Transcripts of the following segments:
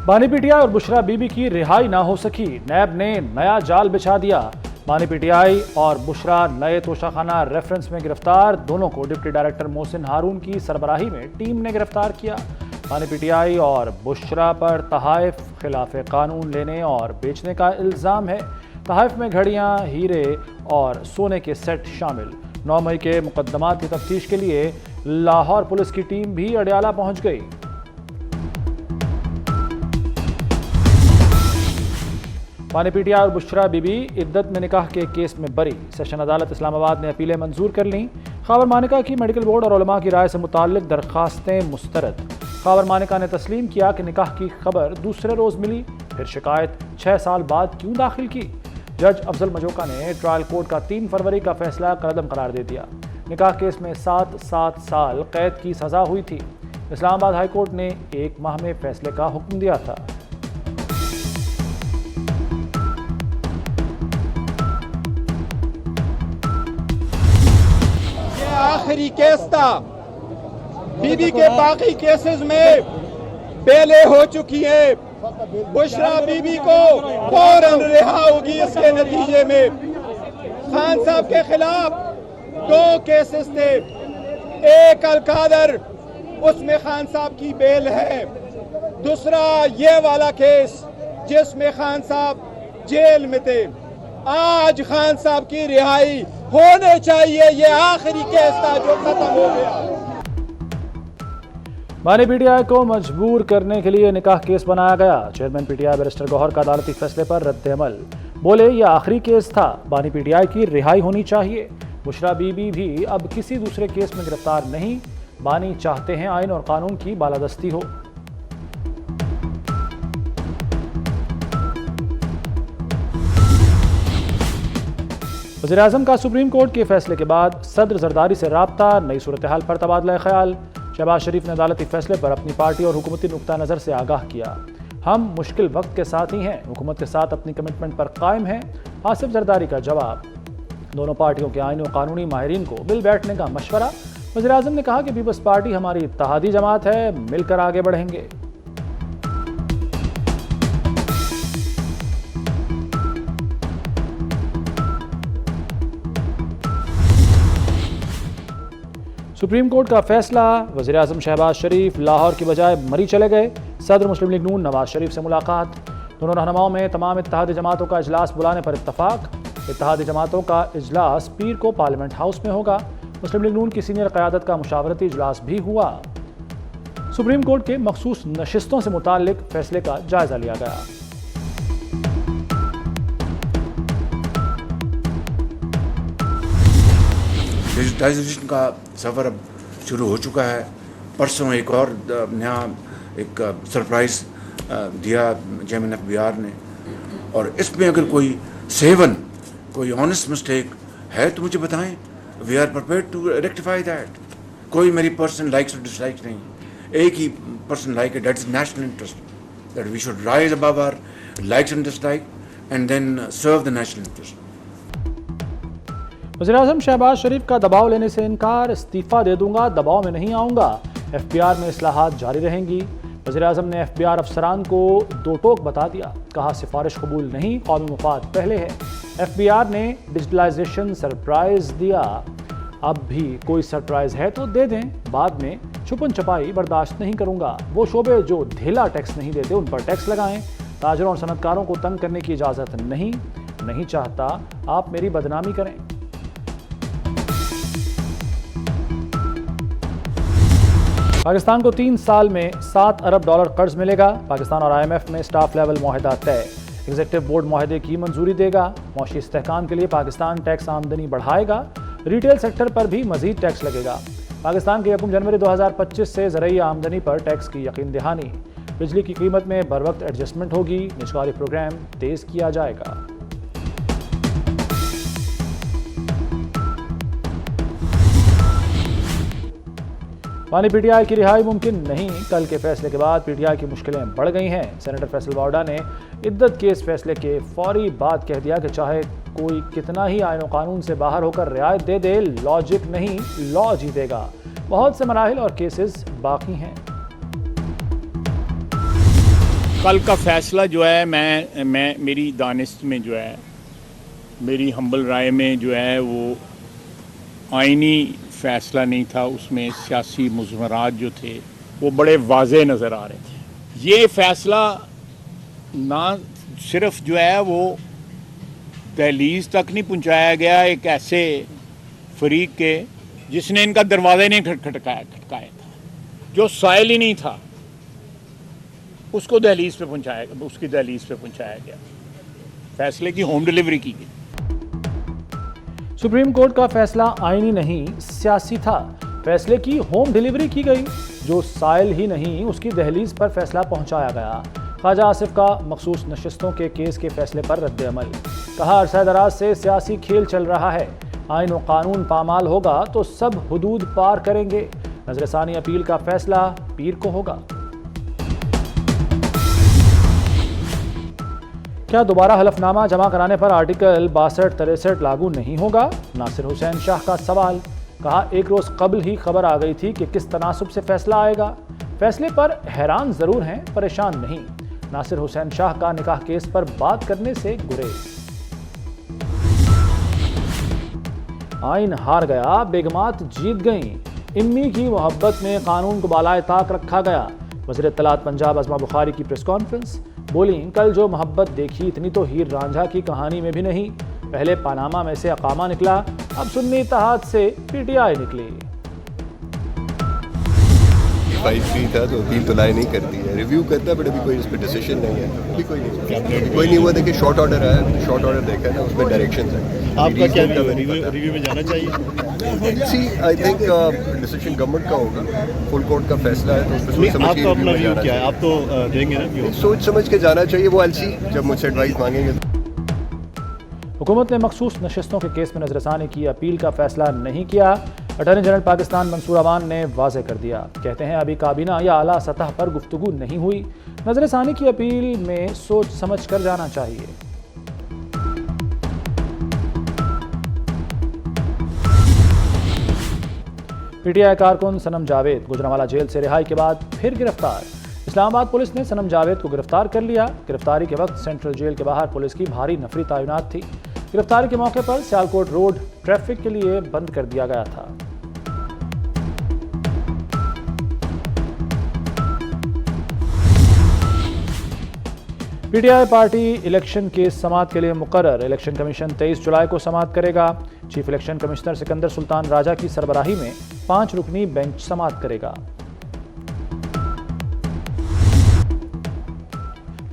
बानी पीटीआई और बुशरा बीबी की रिहाई ना हो सकी, नैब ने नया जाल बिछा दिया। बानी पीटीआई और बुशरा नए तोशाखाना रेफरेंस में गिरफ्तार। दोनों को डिप्टी डायरेक्टर मोहसिन हारून की सरबराही में टीम ने गिरफ्तार किया। बानी पीटीआई और बुशरा पर तहाइफ खिलाफ कानून लेने और बेचने का इल्ज़ाम है। तहाइफ में घड़ियां, हीरे और सोने के सेट शामिल। 9 मई के मुकदमात की तफ्तीश के लिए लाहौर पुलिस की टीम भी अडयाला पहुंच गई। बानी पीटीआई और बुशरा बीबी इद्दत में निकाह के केस में बरी। सेशन अदालत इस्लामाबाद ने अपीलें मंजूर कर लीं। खावर मानिका की मेडिकल बोर्ड और उलमा की राय से मुताल्लिक दरखास्तें मुस्तरद। खावर मानिका ने तस्लीम किया कि निकाह की खबर दूसरे रोज मिली, फिर शिकायत 6 साल बाद क्यों दाखिल की। जज अफजल मजोका ने ट्रायल कोर्ट का 3 फरवरी का फैसला कलअदम करार दे दिया। निकाह केस में 7 साल कैद की सजा हुई थी। इस्लामाबाद हाई कोर्ट ने 1 माह में फैसले का हुक्म दिया था। आखिरी केस था। बीबी के बाकी केसेस में बेलें हो चुकी हैं। बुशरा बीबी को फौरन रिहा होगी। इसके नतीजे में खान साहब के खिलाफ 2 केसेस थे। एक अलकादर, उसमें खान साहब की बेल है। दूसरा ये वाला केस जिसमें खान साहब जेल में थे। आज खान साहब की रिहाई होने चाहिए। ये आखिरी केस था जो खत्म हो गया। बानी पीटीआई को मजबूर करने के लिए निकाह केस बनाया गया। चेयरमैन पीटीआई बैरिस्टर गौहर का अदालती फैसले पर रद्द-ए-अमल। बोले यह आखिरी केस था, बानी पीटीआई की रिहाई होनी चाहिए। बुशरा बीबी भी अब किसी दूसरे केस में गिरफ्तार नहीं। बानी चाहते हैं आइन और कानून की बालादस्ती हो। वज़ीर-ए-आज़म का सुप्रीम कोर्ट के फैसले के बाद सदर जरदारी से राब्ता, नई सूरत हाल पर तबादला ख्याल। शहबाज शरीफ ने अदालती फैसले पर अपनी पार्टी और हुकूमती नुक्ता नज़र से आगाह किया। हम मुश्किल वक्त के साथ ही हैं, हुकूमत के साथ अपनी कमिटमेंट पर कायम हैं। आसिफ जरदारी का जवाब। दोनों पार्टियों के आईनी और कानूनी माहिरीन को मिल बैठने का मशवरा। वज़ीर-ए-आज़म ने कहा कि पीपल्स पार्टी हमारी इत्तेहादी जमात है, मिलकर आगे बढ़ेंगे। सुप्रीम कोर्ट का फैसला। वज़ीर-ए-आज़म शहबाज शरीफ लाहौर की बजाय मरी चले गए। सदर मुस्लिम लीग नून नवाज शरीफ से मुलाकात। दोनों रहनुमाओं में तमाम इत्तेहादी जमातों का इजलास बुलाने पर इत्तफाक। इत्तेहादी जमातों का इजलास पीर को पार्लियामेंट हाउस में होगा। मुस्लिम लीग नून की सीनियर क़यादत का मुशावरती इजलास भी हुआ। सुप्रीम कोर्ट के मखसूस नशिस्तों से मुताल्लिक फैसले का जायजा लिया गया। डिजिटाइजेशन का सफ़र अब शुरू हो चुका है। परसों एक और नया एक सरप्राइज़ दिया चेयरमैन FBR ने, और इसमें अगर कोई सेवन, कोई ऑनेस्ट मिस्टेक है तो मुझे बताएं। We are prepared to rectify that. कोई मेरी पर्सनल लाइक्स और डिसलाइक्स नहीं। एक ही पर्सनल लाइक है, that is national interest, that we should rise above our likes and dislike and then serve the national interest. वज़ीर-ए-आज़म शहबाज शरीफ का दबाव लेने से इनकार। इस्तीफ़ा दे दूंगा, दबाव में नहीं आऊँगा। FBR में इस्लाहात जारी रहेंगी। वज़ीर-ए-आज़म ने FBR अफसरान को 2 टोक बता दिया। कहा सिफारिश कबूल नहीं, कौमी मफाद पहले है। FBR ने डिजिटलाइजेशन सरप्राइज़ दिया। अब भी कोई सरप्राइज़ है तो दे दें, बाद में छुपन छपाई बर्दाश्त नहीं करूँगा। वो शोबे जो ढीला टैक्स नहीं देते उन पर टैक्स लगाएं। ताजरों और सनतकारों को तंग करने की इजाज़त नहीं चाहता आप मेरी बदनामी करें। पाकिस्तान को 3 साल में $7 अरब कर्ज मिलेगा। पाकिस्तान और IMF में स्टाफ लेवल मुआहदा तय। एग्जीक्यूटिव बोर्ड मुआहदे की मंजूरी देगा। मौशी इस्तेहकाम के लिए पाकिस्तान टैक्स आमदनी बढ़ाएगा। रिटेल सेक्टर पर भी मजीद टैक्स लगेगा। पाकिस्तान के 1 जनवरी 2025 से ज़रई आमदनी पर टैक्स की यकीन दहानी। बिजली की कीमत में बर वक्त एडजस्टमेंट होगी। निजकारी प्रोग्राम तेज़ किया जाएगा। बानी पीटीआई की रिहाई मुमकिन नहीं। कल के फैसले के बाद पीटीआई की मुश्किलें बढ़ गई हैं। सेनेटर फैसल वाडा ने इद्दत केस फैसले के फौरी बाद कह दिया कि चाहे कोई कितना ही आईन और कानून से बाहर होकर रियायत दे दे, लॉजिक नहीं, लॉ जीतेगा। बहुत से मराहिल और केसेस बाकी हैं। कल का फैसला जो है मैं मेरी दानिश में जो है, मेरी हम्बल राय में जो है वो आइनी फैसला नहीं था, उसमें सियासी मुज़मरात जो थे वो बड़े वाज़े नज़र आ रहे थे। ये फैसला ना सिर्फ जो है वो दहलीज तक नहीं पहुंचाया गया एक ऐसे फरीक के जिसने इनका दरवाज़ा ही नहीं खटकाया था, जो साइल ही नहीं था, उसको दहलीज पे पहुंचाया गया, उसकी दहलीज पे पहुंचाया गया। फैसले की होम डिलीवरी की गई। सुप्रीम कोर्ट का फैसला आईनी नहीं सियासी था। फैसले की होम डिलीवरी की गई, जो साइल ही नहीं उसकी दहलीज पर फैसला पहुंचाया गया। ख्वाजा आसिफ का मखसूस नशिस्तों के केस के फैसले पर रद्द अमल। कहा, अरसा दराज से सियासी खेल चल रहा है, आइन और कानून पामाल होगा तो सब हुदूद पार करेंगे। नजरसानी अपील का फैसला पीर को होगा। क्या दोबारा हलफनामा जमा कराने पर आर्टिकल 62-63 लागू नहीं होगा? नासिर हुसैन शाह का सवाल। कहा, एक रोज कबल ही खबर आ गई थी कि किस तनासुब से फैसला आएगा। फैसले पर हैरान जरूर हैं, परेशान नहीं। नासिर हुसैन शाह का निकाह केस पर बात करने से गुरेज। आइन हार गया, बेगमात जीत गईं। इम्मी की मोहब्बत में कानून को बालाए ताक रखा गया। वज़ीर इत्तलात पंजाब अज़मा बुखारी की प्रेस कॉन्फ्रेंस। बोली, कल जो मोहब्बत देखी इतनी तो हीर रांझा की कहानी में भी नहीं। पहले पनामा में से अकामा निकला, अब सुन्नी इत्तेहाद से पीटीआई निकली। 5-3 था तो अपील तो लाए नहीं करती है, रिव्यू करता है, बट अभी कोई इस पर डिसीजन नहीं है। अभी कोई नहीं हुआ। देखिए शॉर्ट ऑर्डर आया, शॉर्ट ऑर्डर देखा है ना, उसमें डायरेक्शन है। आपका क्या रिव्यू में जाना चाहिए? सी आई थिंक डिसीजन गवर्नमेंट का होगा, फुल कोर्ट का फैसला है तो उस पर सोच समझ के आपका अपना व्यू क्या है? आप तो देंगे ना व्यू? सोच समझ के जाना चाहिए। वो एलसी जब मुझसे एडवाइस मांगेंगे। हुकूमत ने मखसूस नशिस्तों के केस में नजरसानी की अपील का फैसला नहीं किया। अटॉर्नी जनरल पाकिस्तान मंसूर अवान ने वाज़े कर दिया। कहते हैं, अभी काबीना या आला सतह पर गुफ्तगू नहीं हुई। नजरसानी की अपील में सोच समझ कर जाना चाहिए। पीटीआई कारकुन सनम जावेद गुजरांवाला जेल से रिहाई के बाद फिर गिरफ्तार। इस्लामाबाद पुलिस ने सनम जावेद को गिरफ्तार कर लिया। गिरफ्तारी के वक्त सेंट्रल जेल के बाहर पुलिस की भारी नफरी तैनात थी। गिरफ्तारी के मौके पर सियालकोट रोड ट्रैफिक के लिए बंद कर दिया गया था। पीटीआई पार्टी इलेक्शन के समाअत के लिए मुकर्रर। इलेक्शन कमीशन 23 जुलाई को समाअत करेगा। Chief election commissioner Sikandar Sultan Raja की सरबराही में 5 रुकनी बेंच समाअत करेगा।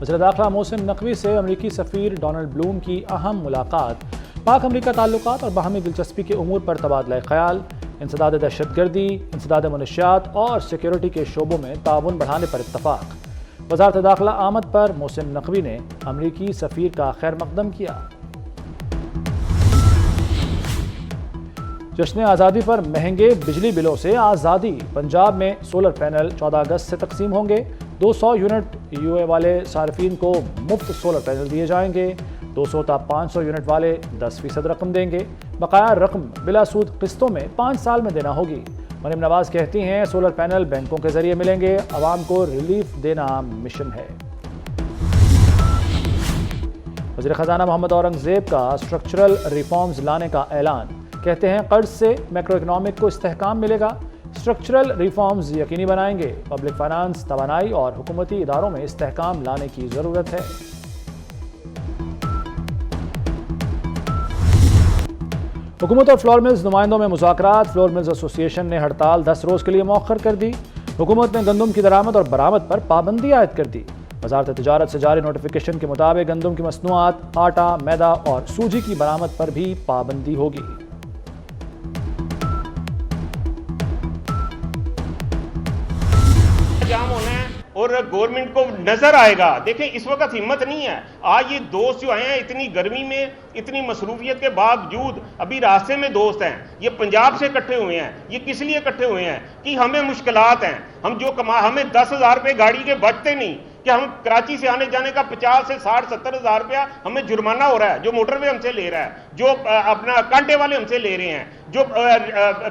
वज़ीर दाखिला मोहसिन नकवी से अमरीकी सफ़ीर डोनाल्ड ब्लूम की अहम मुलाकात। पाक अमरीका ताल्लुकात और बाहमी दिलचस्पी के उमूर पर तबादला ख्याल। इंसदाद दहशतगर्दी, इंसदाद मनशियात और सिक्योरिटी के शोबों में ताउन बढ़ाने पर इत्तफाक। वज़ारत दाखिला आमद पर मोहसिन नकवी ने अमरीकी सफ़ीर का खैर मकदम किया। जश्न आज़ादी पर महंगे बिजली बिलों से आज़ादी। पंजाब में सोलर पैनल 14 अगस्त से तकसीम होंगे। 200 यूनिट यूए वाले सार्फिन को मुफ्त सोलर पैनल दिए जाएंगे। 200 ता 500 यूनिट वाले 10% रकम देंगे। बकाया रकम बिला सूद किस्तों में 5 साल में देना होगी। मरीम नवाज कहती हैं, सोलर पैनल बैंकों के जरिए मिलेंगे, आवाम को रिलीफ देना मिशन है। वज़ीर ख़जाना मोहम्मद औरंगज़ेब का स्ट्रक्चरल रिफॉर्म्स लाने का ऐलान। कहते हैं, कर्ज से मैक्रो इकनॉमिक को इस्तेहकाम मिलेगा। स्ट्रक्चरल रिफॉर्म्स यकीनी बनाएंगे। पब्लिक फाइनेंस, तवानाई और हुकूमती इदारों में इस्तेहकाम लाने की ज़रूरत है। हुकूमत और फ्लोर मिल्स नुमाइंदों में मुज़ाकरात। फ्लोर मिल्स एसोसिएशन ने हड़ताल 10 रोज़ के लिए मौखर कर दी। हुकूमत ने गंदम की दरामद और बरामद पर पाबंदी आयद कर दी। वज़ारत तिजारत से जारी नोटिफिकेशन के मुताबिक गंदम की मसनूआत, आटा, मैदा और सूजी की बरामद पर भी पाबंदी होगी। जाम होना है और गवर्नमेंट को नजर आएगा। देखें, इस वक्त हिम्मत नहीं है। आज ये दोस्त जो हैं, इतनी गर्मी में, इतनी मसरूफियत के बावजूद अभी रास्ते में दोस्त हैं। ये पंजाब से इकट्ठे हुए हैं। ये किस लिए इकट्ठे हुए हैं? कि हमें मुश्किलात हैं। हम जो कमा, हमें 10,000 रुपये गाड़ी के बचते नहीं। कि हम कराची से आने जाने का 50 से 60-70 हज़ार रुपया हमें जुर्माना हो रहा है, जो मोटरवे हमसे ले रहा है, जो अपना कांटे वाले हमसे ले रहे हैं, जो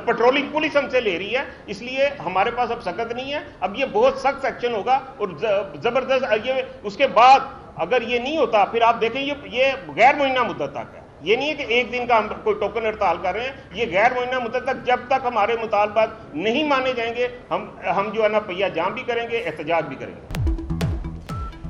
पेट्रोलिंग पुलिस हमसे ले रही है। इसलिए हमारे पास अब सकत नहीं है। अब ये बहुत सख्त एक्शन होगा और जबरदस्त। ये उसके बाद अगर ये नहीं होता फिर आप देखें ये गैर मुइन्ना मुद्दत तक है। ये नहीं है कि एक दिन का हम कोई टोकन हड़ताल कर रहे हैं, ये गैर मुइन्ना मुद्दत तक, जब तक हमारे मुतालबात नहीं माने जाएंगे हम जो है ना पहिया जाम भी करेंगे, एहतजाज भी करेंगे।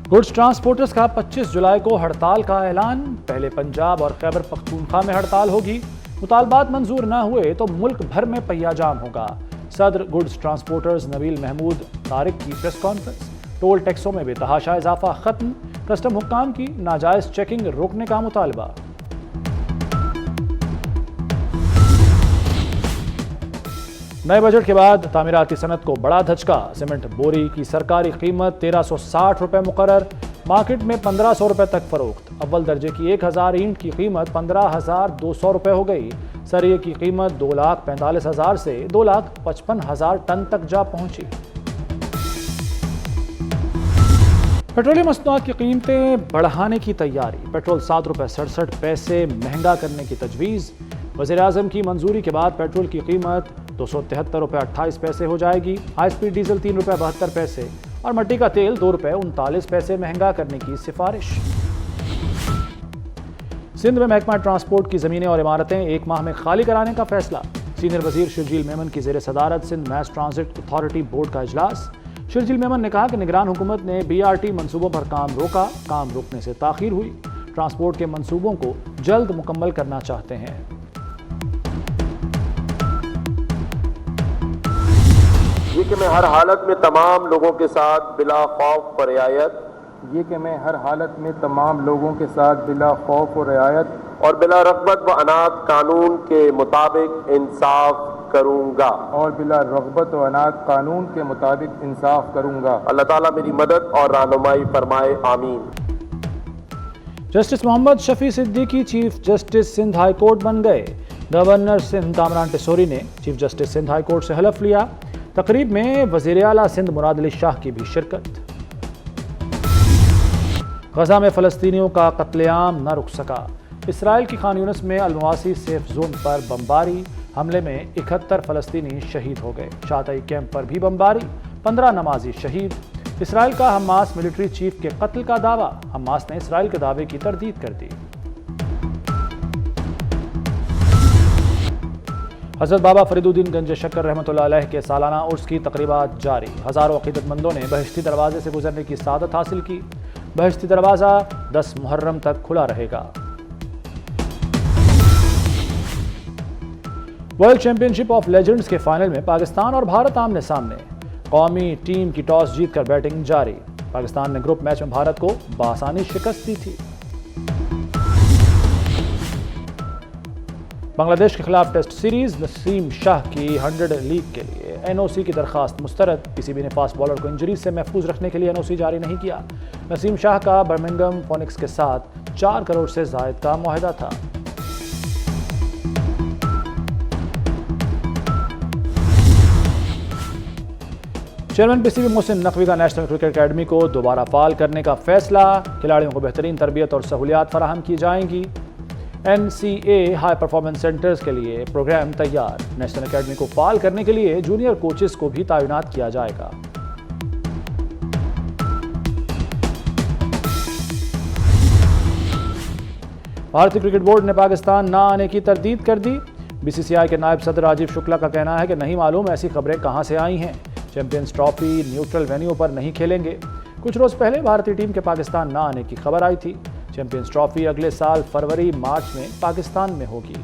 गुड्स ट्रांसपोर्टर्स का 25 जुलाई को हड़ताल का ऐलान। पहले पंजाब और खैबर पख्तूनख्वा में हड़ताल होगी। मुतालबात मंजूर न हुए तो मुल्क भर में पहिया जाम होगा। सदर गुड्स ट्रांसपोर्टर्स नबील महमूद तारिक की प्रेस कॉन्फ्रेंस। टोल टैक्सों में बेतहाशा इजाफा खत्म। कस्टम हुक्काम की नाजायज चेकिंग रोकने का मुतालबा। नए बजट के बाद तामीराती सनत को बड़ा धचका। सीमेंट बोरी की सरकारी कीमत 1360 रुपये मुकर्रर, मार्केट में 1500 रुपये तक फरोख्त। अव्वल दर्जे की 1000 ईंट की कीमत 15,200 रुपये हो गई। सरिये की कीमत 2,45,000 से 2,55,000 टन तक जा पहुंची। पेट्रोलियम मसनूआत की कीमतें बढ़ाने की तैयारी। पेट्रोल 7 रुपये 67 पैसे महंगा करने की तजवीज़। वज़ीर-ए-आज़म की मंजूरी के बाद पेट्रोल की कीमत 273 रुपये 28 पैसे हो जाएगी। हाई स्पीड डीजल 3 रुपये 72 पैसे और मट्टी का तेल 2 रुपये 39 पैसे महंगा करने की सिफारिश। सिंध में महकमा ट्रांसपोर्ट की ज़मीनें और इमारतें 1 माह में खाली कराने का फैसला। सीनियर वजीर शर्जील मेमन की ज़ेर सदारत Sindh mass transit authority board का इजलास। शर्जील मेमन ने कहा कि निगरान हुकूमत ने BRT मनसूबों पर काम रोका, काम रोकने से ताख़ीर हुई। ट्रांसपोर्ट के मनसूबों को जल्द मुकम्मल करना चाहते हैं। ये कि मैं हर हालत में तमाम लोगों के साथ बिला खौफ व रियायत ये कि मैं हर हालत में तमाम लोगों के साथ बिला खौफ और रियायत और बिला रग़बत व अनाद कानून के मुताबिक इंसाफ करूँगा और बिला रग़बत व अनाद कानून के मुताबिक इंसाफ करूँगा। अल्लाह ताला मेरी मदद और रहनुमाई फरमाए, आमीन। Justice Mohammad Shafi Siddiqui chief justice Sindh high court बन गए। गवर्नर सिंध कामरान टिसोरी ने chief justice Sindh high court से हलफ लिया। तकरीब में वज़ीर आला सिंध मुराद अली शाह की भी शिरकत। गजा में फ़लस्तीनियों का कत्लेआम न रुक सका। इसराइल की खान यूनिस में अल-मवासी सेफ जोन पर बमबारी। हमले में 71 फ़लस्तीनी शहीद हो गए। शातई कैंप पर भी बमबारी, 15 नमाजी शहीद। इसराइल का हमास मिलिट्री चीफ के कत्ल का दावा। हमास ने इसराइल के दावे की तरदीद कर दी। हज़रत बाबा फरीदुद्दीन गंज शक्कर रहमतुल्लाह अलैह के सालाना उर्स की तकरीबात जारी। हज़ारों अक़ीदतमंदों ने बहिश्ती दरवाजे से गुजरने की सादत हासिल की। बहिश्ती दरवाज़ा 10 मुहर्रम तक खुला रहेगा। वर्ल्ड चैंपियनशिप ऑफ लेजेंड्स के फाइनल में पाकिस्तान और भारत आमने सामने। कौमी टीम की टॉस जीतकर बैटिंग जारी। पाकिस्तान ने ग्रुप मैच में भारत को बासानी शिकस्त दी थी। बांग्लादेश के खिलाफ टेस्ट सीरीज। नसीम शाह की 100 लीग के लिए NOC की दरखास्त मुस्तरद। PCB ने फास्ट बॉलर को इंजरी से महफूज रखने के लिए NOC जारी नहीं किया। नसीम शाह का बर्मिंघम फोनिक्स के साथ 4 करोड़ से ज़ायद का मुआहदा था। चेयरमैन PCB मोहसिन नकवी का नेशनल क्रिकेट अकेडमी को दोबारा फाल करने का फैसला। खिलाड़ियों को बेहतरीन तरबियत और सहूलियात फराहम की जाएंगी। NCA हाई परफॉर्मेंस सेंटर्स के लिए प्रोग्राम तैयार। नेशनल अकेडमी को फाल करने के लिए जूनियर कोचेस को भी तैनात किया जाएगा। भारतीय क्रिकेट बोर्ड ने पाकिस्तान ना आने की तरदीद कर दी। BCCI के नायब सदर राजीव शुक्ला का कहना है कि नहीं मालूम ऐसी खबरें कहां से आई हैं। चैंपियंस ट्रॉफी न्यूट्रल वेन्यू पर नहीं खेलेंगे। कुछ रोज पहले भारतीय टीम के पाकिस्तान ना आने की खबर आई थी। चैंपियंस ट्रॉफी अगले साल फरवरी मार्च में पाकिस्तान में होगी।